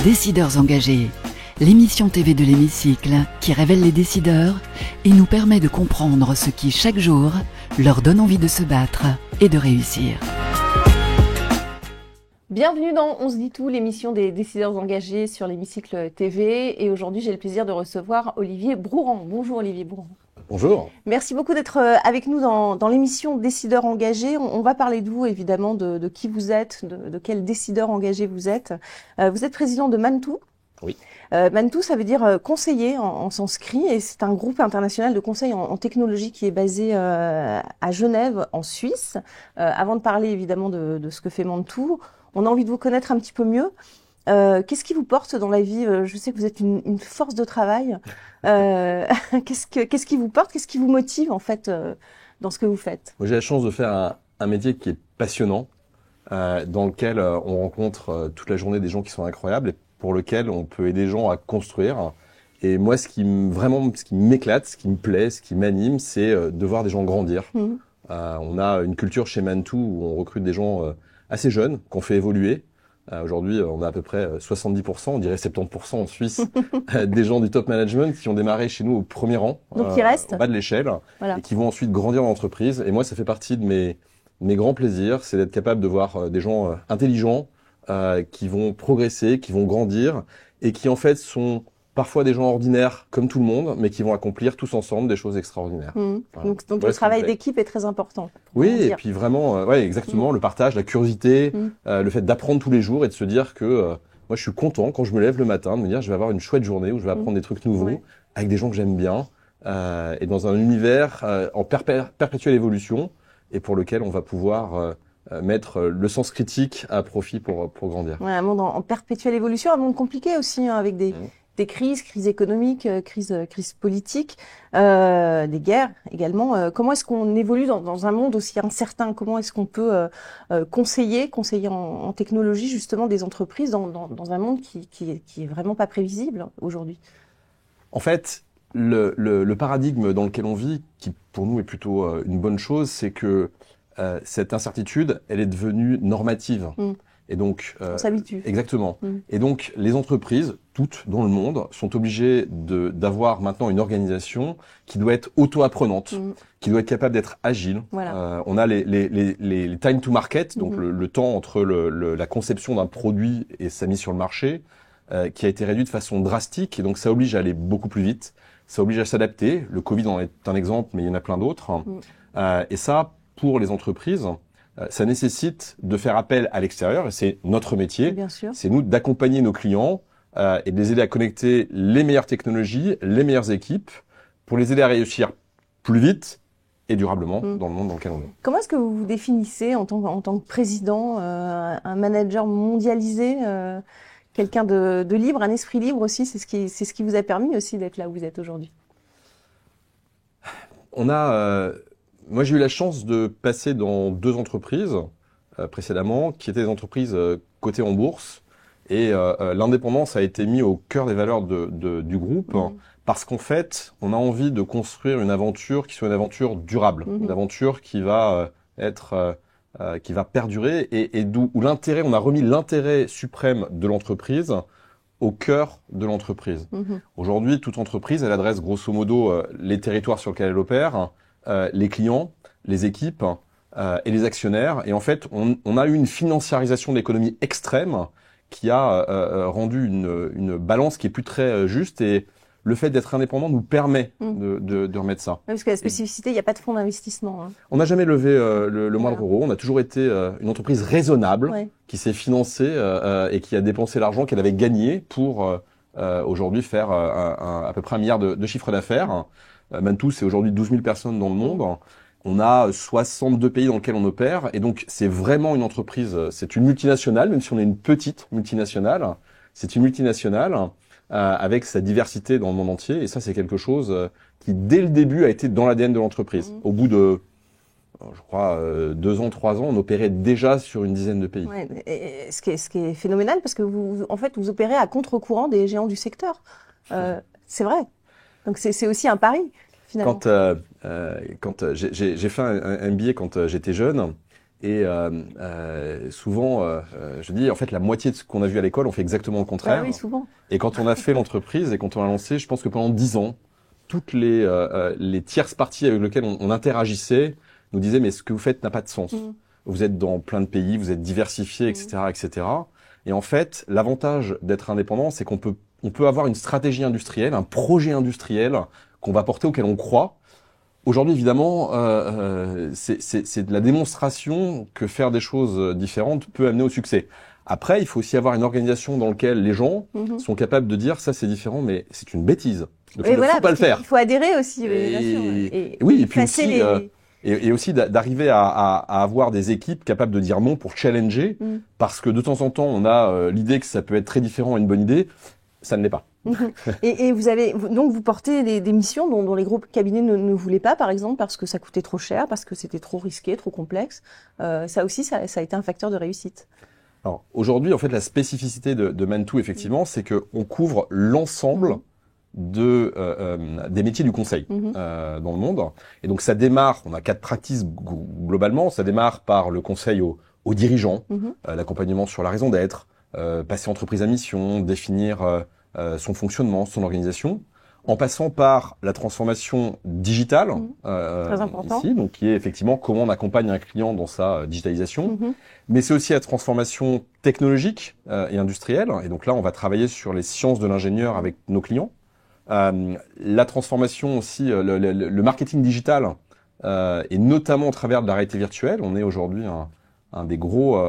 Décideurs engagés, l'émission TV de l'Hémicycle qui révèle les décideurs et nous permet de comprendre ce qui, chaque jour, leur donne envie de se battre et de réussir. Bienvenue dans On se dit tout, l'émission des décideurs engagés sur l'Hémicycle TV. Et aujourd'hui, j'ai le plaisir de recevoir Olivier Brouran. Bonjour Olivier Brouran. Bonjour. Merci beaucoup d'être avec nous dans l'émission Décideurs engagés. On va parler de vous, évidemment, de qui vous êtes, de quel décideur engagé vous êtes. Vous êtes président de Mantoux. Oui. Mantoux, ça veut dire conseiller en sanskrit, et c'est un groupe international de conseil en technologie qui est basé à Genève, en Suisse. Avant de parler évidemment de ce que fait Mantoux, on a envie de vous connaître un petit peu mieux. Qu'est-ce qui vous porte dans la vie? Je sais que vous êtes une force de travail. Qu'est-ce qui vous porte? Qu'est-ce qui vous motive en fait dans ce que vous faites? Moi, j'ai la chance de faire un métier qui est passionnant, dans lequel on rencontre toute la journée des gens qui sont incroyables et pour lequel on peut aider les gens à construire. Et moi, ce qui m'éclate, ce qui me plaît, ce qui m'anime, c'est de voir des gens grandir. On a une culture chez Mantoux où on recrute des gens assez jeunes, qu'on fait évoluer. Aujourd'hui, on a à peu près 70%, on dirait 70% en Suisse, des gens du top management qui ont démarré chez nous au premier rang, donc qui restent au bas de l'échelle, voilà. Et qui vont ensuite grandir dans l'entreprise. Et moi, ça fait partie de mes grands plaisirs, c'est d'être capable de voir des gens intelligents, qui vont progresser, qui vont grandir, et qui en fait sont parfois des gens ordinaires comme tout le monde, mais qui vont accomplir tous ensemble des choses extraordinaires. Voilà. Donc le travail d'équipe est très important. Oui, et puis vraiment, ouais, exactement, le partage, la curiosité, le fait d'apprendre tous les jours et de se dire que moi je suis content quand je me lève le matin de me dire je vais avoir une chouette journée où je vais apprendre des trucs nouveaux avec des gens que j'aime bien et dans un univers en perpétuelle évolution et pour lequel on va pouvoir mettre le sens critique à profit pour grandir. Ouais, un monde en perpétuelle évolution, un monde compliqué aussi, hein, avec des crises économiques, crises politiques, des guerres également. Comment est-ce qu'on évolue dans un monde aussi incertain? Comment est-ce qu'on peut conseiller en technologie justement des entreprises dans un monde qui est vraiment pas prévisible aujourd'hui? En fait, le paradigme dans lequel on vit, qui pour nous est plutôt une bonne chose, c'est que cette incertitude, elle est devenue normative. Et donc, on s'habitue. Exactement. Et donc, les entreprises, toutes dans le monde, sont obligées d'avoir maintenant une organisation qui doit être auto-apprenante, qui doit être capable d'être agile. Voilà. On a les time to market, donc le temps entre la conception d'un produit et sa mise sur le marché, qui a été réduit de façon drastique. Et donc, ça oblige à aller beaucoup plus vite. Ça oblige à s'adapter. Le Covid en est un exemple, mais il y en a plein d'autres. Et ça, pour les entreprises, ça nécessite de faire appel à l'extérieur, et c'est notre métier. Bien sûr. C'est nous d'accompagner nos clients et de les aider à connecter les meilleures technologies, les meilleures équipes, pour les aider à réussir plus vite et durablement dans le monde dans lequel on est. Comment est-ce que vous vous définissez en tant que président, un manager mondialisé, quelqu'un de libre, un esprit libre aussi? C'est ce qui vous a permis aussi d'être là où vous êtes aujourd'hui. Moi, j'ai eu la chance de passer dans 2 entreprises précédemment, qui étaient des entreprises cotées en bourse. Et l'indépendance a été mise au cœur des valeurs du groupe, parce qu'en fait, on a envie de construire une aventure qui soit une aventure durable, une aventure qui va qui va perdurer, et où l'intérêt, on a remis l'intérêt suprême de l'entreprise au cœur de l'entreprise. Aujourd'hui, toute entreprise, elle adresse grosso modo les territoires sur lesquels elle opère, les clients, les équipes et les actionnaires. Et en fait, on a eu une financiarisation de l'économie extrême qui a rendu une balance qui est plus très juste. Et le fait d'être indépendant nous permet de remettre ça. Parce que la spécificité, il n'y a pas de fonds d'investissement. On n'a jamais levé le moindre euro. On a toujours été une entreprise raisonnable qui s'est financée et qui a dépensé l'argent qu'elle avait gagné pour aujourd'hui faire à peu près 1 milliard de chiffre d'affaires. Mantoux, c'est aujourd'hui 12 000 personnes dans le monde. On a 62 pays dans lesquels on opère. Et donc, c'est vraiment une entreprise, c'est une multinationale, même si on est une petite multinationale. C'est une multinationale avec sa diversité dans le monde entier. Et ça, c'est quelque chose qui, dès le début, a été dans l'ADN de l'entreprise. Au bout de, je crois, 2 ans, 3 ans, on opérait déjà sur une dizaine de pays. Ouais, et ce qui est phénoménal, parce que vous opérez à contre-courant des géants du secteur. C'est vrai. Donc c'est aussi un pari, finalement. Quand j'ai fait un MBA quand j'étais jeune, Et souvent, je dis, en fait, la moitié de ce qu'on a vu à l'école, on fait exactement le contraire. Oui, souvent. Et quand on a fait l'entreprise et quand on a lancé, je pense que pendant 10 ans, toutes les tierces parties avec lesquelles on interagissait nous disaient, mais ce que vous faites n'a pas de sens. Vous êtes dans plein de pays, vous êtes diversifiés, etc., etc. Et en fait, l'avantage d'être indépendant, c'est qu'on peut avoir une stratégie industrielle, un projet industriel qu'on va porter, auquel on croit. Aujourd'hui, évidemment, c'est de la démonstration que faire des choses différentes peut amener au succès. Après, il faut aussi avoir une organisation dans laquelle les gens sont capables de dire ça c'est différent, mais c'est une bêtise. Donc, il ne faut pas le faire. Il faut adhérer aussi, bien sûr. Et puis aussi, et aussi d'arriver à avoir des équipes capables de dire non pour challenger, parce que de temps en temps, on a l'idée que ça peut être très différent, une bonne idée, ça ne l'est pas. Et vous portez des missions dont les gros cabinets ne voulaient pas, par exemple, parce que ça coûtait trop cher, parce que c'était trop risqué, trop complexe. Ça aussi, ça a été un facteur de réussite. Alors aujourd'hui, en fait, la spécificité de Mantoux, effectivement, c'est que on couvre l'ensemble des métiers du conseil dans le monde. Et donc ça démarre, on a 4 practices globalement. Ça démarre par le conseil aux dirigeants, l'accompagnement sur la raison d'être, passer entreprise à mission, définir son fonctionnement, son organisation, en passant par la transformation digitale, très important. ici, donc qui est effectivement comment on accompagne un client dans sa digitalisation, mais c'est aussi la transformation technologique et industrielle, et donc là on va travailler sur les sciences de l'ingénieur avec nos clients, la transformation aussi, le marketing digital, et notamment au travers de la réalité virtuelle. On est aujourd'hui un des gros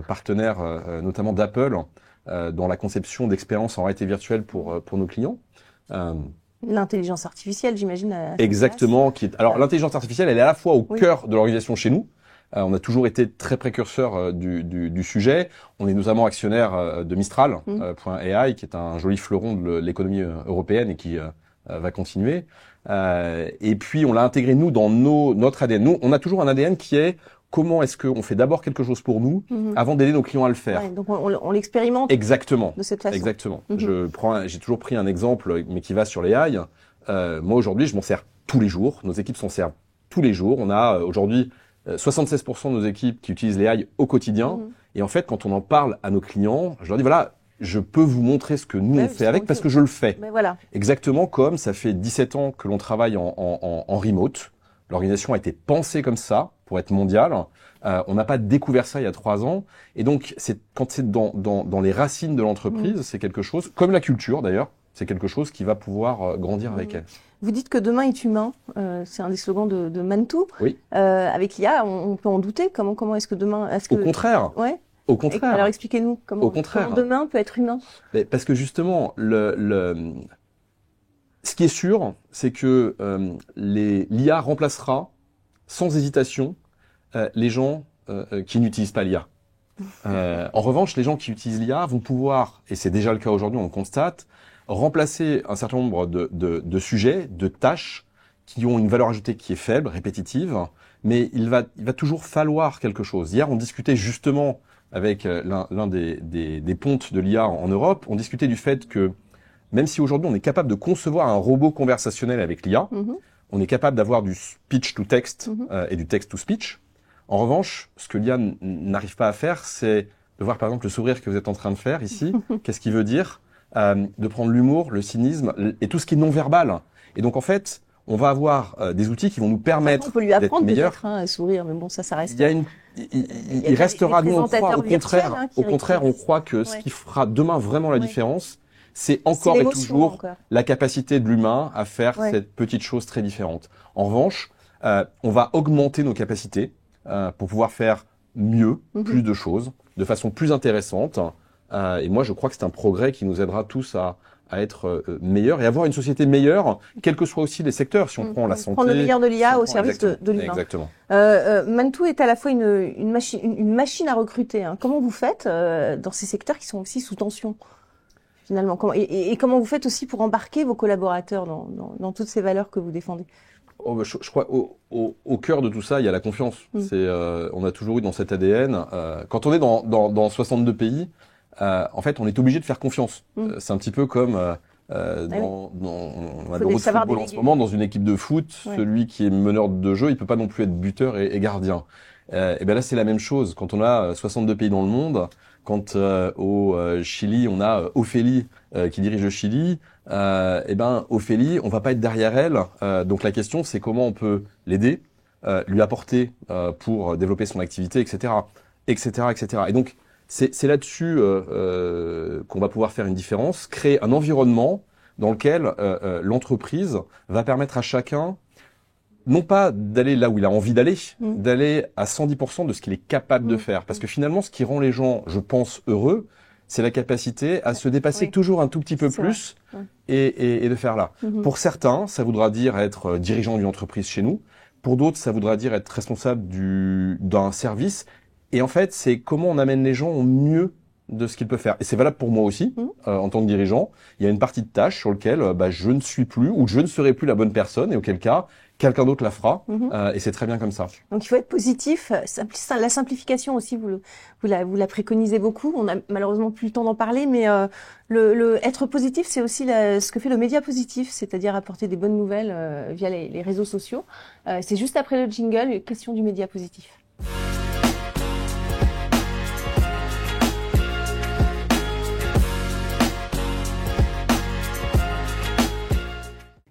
partenaires, notamment d'Apple, dans la conception d'expériences en réalité virtuelle pour nos clients. L'intelligence artificielle, j'imagine. Exactement. Alors l'intelligence artificielle, elle est à la fois au cœur de l'organisation chez nous. On a toujours été très précurseur du sujet. On est notamment actionnaire de Mistral, .ai, qui est un joli fleuron de l'économie européenne et qui va continuer. Et puis on l'a intégré nous dans notre ADN. Nous, on a toujours un ADN qui est comment est-ce qu'on fait d'abord quelque chose pour nous avant d'aider nos clients à le faire. Ouais, donc on l'expérimente. Exactement. De cette façon. Exactement. J'ai toujours pris un exemple, mais qui va sur les AI. Moi aujourd'hui, je m'en sers tous les jours. Nos équipes s'en servent tous les jours. On a aujourd'hui 76% de nos équipes qui utilisent les AI au quotidien. Et en fait, quand on en parle à nos clients, je leur dis voilà, je peux vous montrer ce que nous on fait avec parce que je le fais. Voilà. Exactement comme ça fait 17 ans que l'on travaille en remote. L'organisation a été pensée comme ça pour être mondiale. On n'a pas découvert ça il y a 3 ans. Et donc, quand c'est dans les racines de l'entreprise, c'est quelque chose, comme la culture d'ailleurs, c'est quelque chose qui va pouvoir grandir avec elle. Vous dites que demain est humain. C'est un des slogans de Mantoux. Oui. Avec l'IA, on peut en douter. Comment est-ce que demain... Au contraire. Ouais. Au contraire. Alors expliquez-nous comment demain peut être humain. Mais parce que justement, ce qui est sûr, c'est que l'IA remplacera sans hésitation les gens qui n'utilisent pas l'IA. En revanche, les gens qui utilisent l'IA vont pouvoir, et c'est déjà le cas aujourd'hui, on le constate, remplacer un certain nombre de sujets, de tâches qui ont une valeur ajoutée qui est faible, répétitive, mais il va toujours falloir quelque chose. Hier, on discutait justement avec l'un des pontes de l'IA en Europe, on discutait du fait que même si aujourd'hui on est capable de concevoir un robot conversationnel avec l'IA, on est capable d'avoir du speech to text et du text to speech. En revanche, ce que l'IA n'arrive pas à faire, c'est de voir par exemple le sourire que vous êtes en train de faire ici. Qu'est-ce qu'il veut dire, de prendre l'humour, le cynisme et tout ce qui est non-verbal. Et donc en fait, on va avoir des outils qui vont nous permettre d'être meilleurs. On peut lui apprendre peut-être à sourire, mais bon, ça reste. Il restera, nous on croit, au contraire, on croit que ce qui fera demain vraiment la différence, c'est encore et toujours la capacité de l'humain à faire cette petite chose très différente. En revanche, on va augmenter nos capacités pour pouvoir faire mieux, plus de choses, de façon plus intéressante. Et moi, je crois que c'est un progrès qui nous aidera tous à être meilleurs et avoir une société meilleure, quels que soient aussi les secteurs. Si on prend la santé, prendre le meilleur de l'IA au service de l'humain. Exactement. Mantoux est à la fois une machine à recruter. Comment vous faites dans ces secteurs qui sont aussi sous tension finalement, et comment vous faites aussi pour embarquer vos collaborateurs dans toutes ces valeurs que vous défendez? Je crois au cœur de tout ça, il y a la confiance. On a toujours eu dans cet ADN. Quand on est dans 62 pays, en fait, on est obligé de faire confiance. C'est un petit peu comme on a le de football en ce moment dans une équipe de foot. Celui qui est meneur de jeu, il peut pas non plus être buteur et gardien. Et ben là, c'est la même chose. Quand on a 62 pays dans le monde, quand au Chili, on a Ophélie qui dirige le Chili, et ben Ophélie, on va pas être derrière elle. Donc la question, c'est comment on peut l'aider, lui apporter pour développer son activité, etc., etc., etc. Et donc c'est là-dessus qu'on va pouvoir faire une différence, créer un environnement dans lequel l'entreprise va permettre à chacun non pas d'aller là où il a envie d'aller, d'aller à 110% de ce qu'il est capable de faire. Parce que finalement, ce qui rend les gens, je pense, heureux, c'est la capacité à se dépasser toujours un tout petit peu plus et de faire là. Pour certains, ça voudra dire être dirigeant d'une entreprise chez nous. Pour d'autres, ça voudra dire être responsable d'un service. Et en fait, c'est comment on amène les gens au mieux de ce qu'ils peuvent faire. Et c'est valable pour moi aussi, en tant que dirigeant. Il y a une partie de tâche sur laquelle je ne suis plus ou je ne serai plus la bonne personne et auquel cas, quelqu'un d'autre la fera, et c'est très bien comme ça. Donc il faut être positif. La simplification aussi, vous la préconisez beaucoup. On a malheureusement plus le temps d'en parler, mais être positif, c'est aussi ce que fait le média positif, c'est-à-dire apporter des bonnes nouvelles via les réseaux sociaux. C'est juste après le jingle, question du média positif.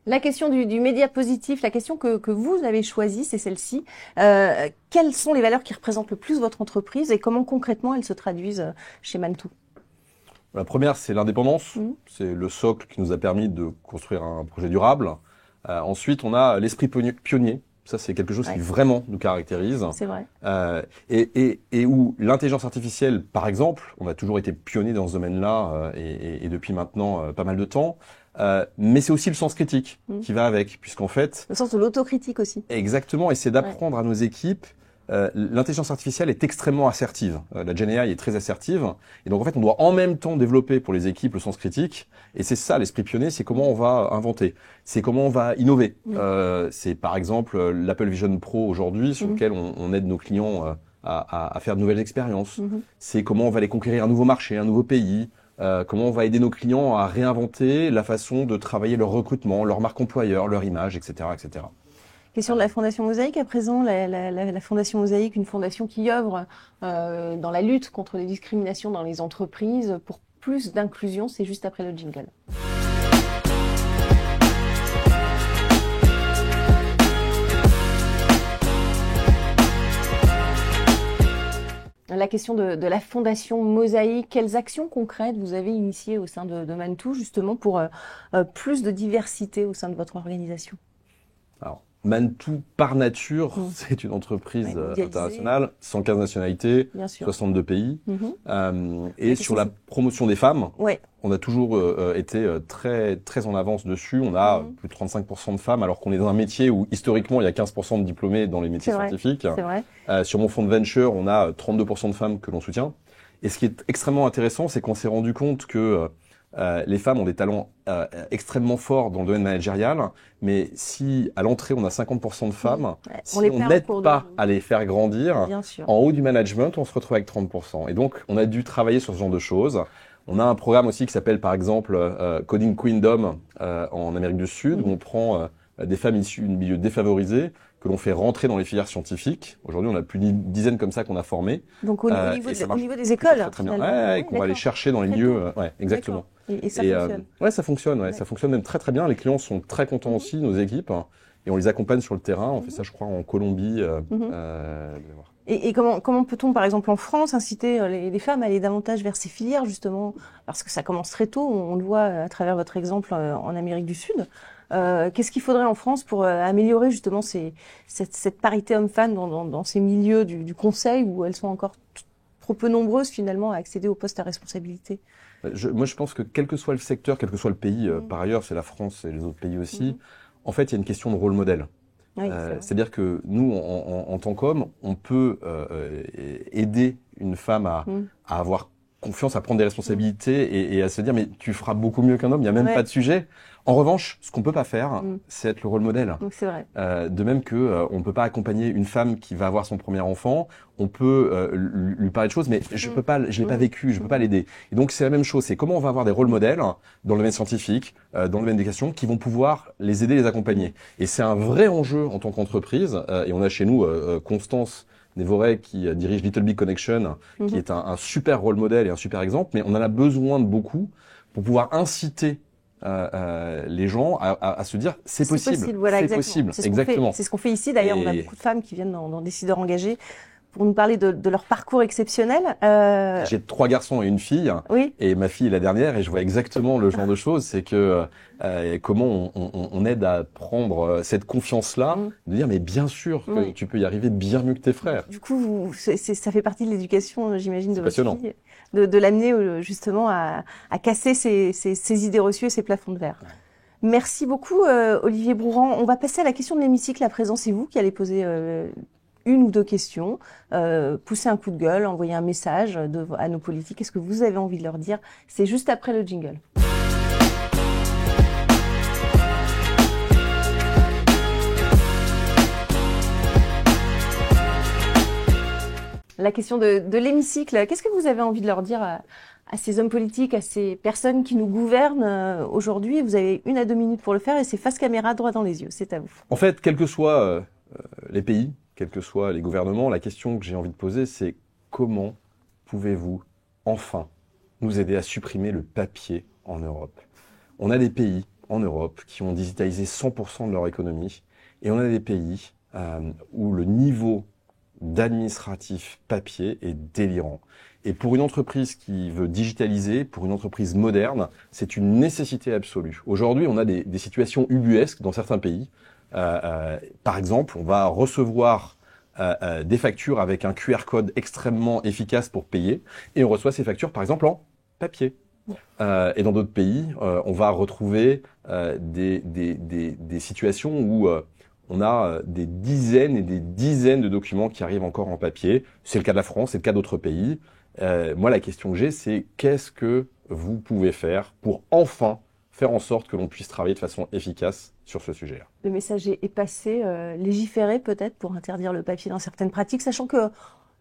La question du média positif, la question que vous avez choisie, c'est celle-ci. Quelles sont les valeurs qui représentent le plus votre entreprise et comment concrètement elles se traduisent chez Mantoux? La première, c'est l'indépendance. C'est le socle qui nous a permis de construire un projet durable. Ensuite, on a l'esprit pionnier. Ça, c'est quelque chose qui vraiment nous caractérise. C'est vrai. Et où l'intelligence artificielle, par exemple, on a toujours été pionnier dans ce domaine-là et depuis maintenant pas mal de temps. Mais c'est aussi le sens critique qui va avec, puisqu'en fait... Le sens de l'autocritique aussi. Exactement, et c'est d'apprendre à nos équipes. L'intelligence artificielle est extrêmement assertive. La GenAI est très assertive. Et donc, en fait, on doit en même temps développer pour les équipes le sens critique. Et c'est ça, l'esprit pionnier, c'est comment on va inventer. C'est comment on va innover. C'est par exemple l'Apple Vision Pro aujourd'hui, sur lequel on aide nos clients à faire de nouvelles expériences. C'est comment on va aller conquérir un nouveau marché, un nouveau pays. Comment on va aider nos clients à réinventer la façon de travailler leur recrutement, leur marque employeur, leur image, etc., etc. Question de la Fondation Mosaïque à présent. La Fondation Mosaïque, une fondation qui œuvre dans la lutte contre les discriminations dans les entreprises pour plus d'inclusion. C'est juste après le jingle. La question de la Fondation Mosaïque, quelles actions concrètes vous avez initiées au sein de Mantoux justement pour plus de diversité au sein de votre organisation? Alors, Mantoux, par nature, c'est une entreprise internationale, 115 nationalités, 62 pays. Et sur la promotion des femmes, on a toujours été très en avance dessus. On a plus de 35% de femmes, alors qu'on est dans un métier où, historiquement, il y a 15% de diplômés dans les métiers scientifiques. C'est vrai. Sur mon fonds de venture, on a 32% de femmes que l'on soutient. Et ce qui est extrêmement intéressant, c'est qu'on s'est rendu compte que les femmes ont des talents extrêmement forts dans le domaine managérial, mais si à l'entrée on a 50% de femmes, si on n'aide pas à les faire grandir, en haut du management, on se retrouve avec 30%. Et donc, on a dû travailler sur ce genre de choses. On a un programme aussi qui s'appelle par exemple Coding Queendom en Amérique du Sud, où on prend des femmes issues de milieux défavorisés, que l'on fait rentrer dans les filières scientifiques. Aujourd'hui, on a plus d'une dizaine comme ça qu'on a formé. Donc au niveau des écoles, très bien. Et qu'on va aller chercher dans les lieux. Exactement. Et ça fonctionne. Ça fonctionne. Ça fonctionne même très bien. Les clients sont très contents aussi, nos équipes, et on les accompagne sur le terrain. On fait ça, je crois, en Colombie. Et comment peut-on, par exemple en France, inciter les femmes à aller davantage vers ces filières justement, parce que ça commence très tôt. On le voit à travers votre exemple en Amérique du Sud. Qu'est-ce qu'il faudrait en France pour améliorer justement cette parité homme-femme dans ces milieux du conseil où elles sont encore trop peu nombreuses finalement à accéder aux postes à responsabilité? Moi, je pense que quel que soit le secteur, quel que soit le pays, par ailleurs, c'est la France et les autres pays aussi, en fait, il y a une question de rôle modèle. C'est-à-dire que nous, en tant qu'hommes, on peut aider une femme à avoir confiance, à prendre des responsabilités et à se dire mais tu feras beaucoup mieux qu'un homme, il n'y a même pas de sujet. En revanche, ce qu'on peut pas faire, c'est être le rôle modèle. C'est vrai. De même que on peut pas accompagner une femme qui va avoir son premier enfant, on peut lui parler de choses, mais je l'ai pas vécu, je peux pas l'aider. Et donc c'est la même chose, c'est comment on va avoir des rôles modèles dans le domaine scientifique, dans le domaine d'éducation, qui vont pouvoir les aider, les accompagner. Et c'est un vrai enjeu en tant qu'entreprise. Et on a chez nous Constance, Névoret qui dirige Little Big Connection, qui est un super rôle modèle et un super exemple, mais on en a besoin de beaucoup pour pouvoir inciter les gens à se dire c'est possible, voilà, c'est possible, exactement. C'est ce qu'on fait ici. D'ailleurs, on a beaucoup de femmes qui viennent dans Décideurs engagés pour nous parler de leur parcours exceptionnel. J'ai 3 garçons et une fille, oui. Et ma fille est la dernière, et je vois exactement le genre de choses, c'est que comment on aide à prendre cette confiance-là, de dire mais bien sûr que tu peux y arriver bien mieux que tes frères. Du coup, ça fait partie de l'éducation, j'imagine, de votre fille, de l'amener justement à casser ces idées reçues et ces plafonds de verre. Ouais. Merci beaucoup, Olivier Brouran. On va passer à la question de l'hémicycle à présent. C'est vous qui allez poser une ou deux questions, pousser un coup de gueule, envoyer un message à nos politiques. Qu'est-ce que vous avez envie de leur dire? C'est juste après le jingle. La question de l'hémicycle, qu'est-ce que vous avez envie de leur dire à ces hommes politiques, à ces personnes qui nous gouvernent aujourd'hui? Vous avez 1 à 2 minutes pour le faire et c'est face caméra, droit dans les yeux. C'est à vous. En fait, quels que soient les pays, quels que soient les gouvernements, la question que j'ai envie de poser, c'est comment pouvez-vous enfin nous aider à supprimer le papier en Europe? On a des pays en Europe qui ont digitalisé 100% de leur économie et on a des pays où le niveau d'administratif papier est délirant. Et pour une entreprise qui veut digitaliser, pour une entreprise moderne, c'est une nécessité absolue. Aujourd'hui, on a des situations ubuesques dans certains pays. Par exemple, on va recevoir des factures avec un QR code extrêmement efficace pour payer, et on reçoit ces factures, par exemple, en papier. Et dans d'autres pays, on va retrouver des situations où on a des dizaines et des dizaines de documents qui arrivent encore en papier. C'est le cas de la France, c'est le cas d'autres pays. Moi, la question que j'ai, c'est qu'est-ce que vous pouvez faire pour enfin faire en sorte que l'on puisse travailler de façon efficace sur ce sujet-là. Le message est passé, légiférer peut-être pour interdire le papier dans certaines pratiques, sachant que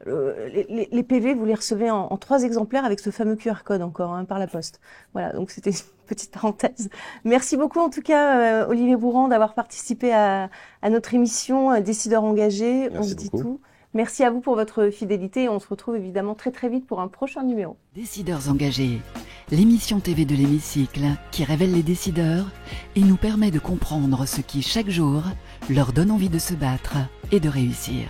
les PV, vous les recevez en 3 exemplaires avec ce fameux QR code encore par la poste. Voilà, donc c'était une petite parenthèse. Merci beaucoup en tout cas, Olivier Brouran, d'avoir participé à notre émission Décideurs engagés. Merci on se dit beaucoup. tout. Merci à vous pour votre fidélité et on se retrouve évidemment très très vite pour un prochain numéro. Décideurs engagés, l'émission TV de l'hémicycle qui révèle les décideurs et nous permet de comprendre ce qui chaque jour leur donne envie de se battre et de réussir.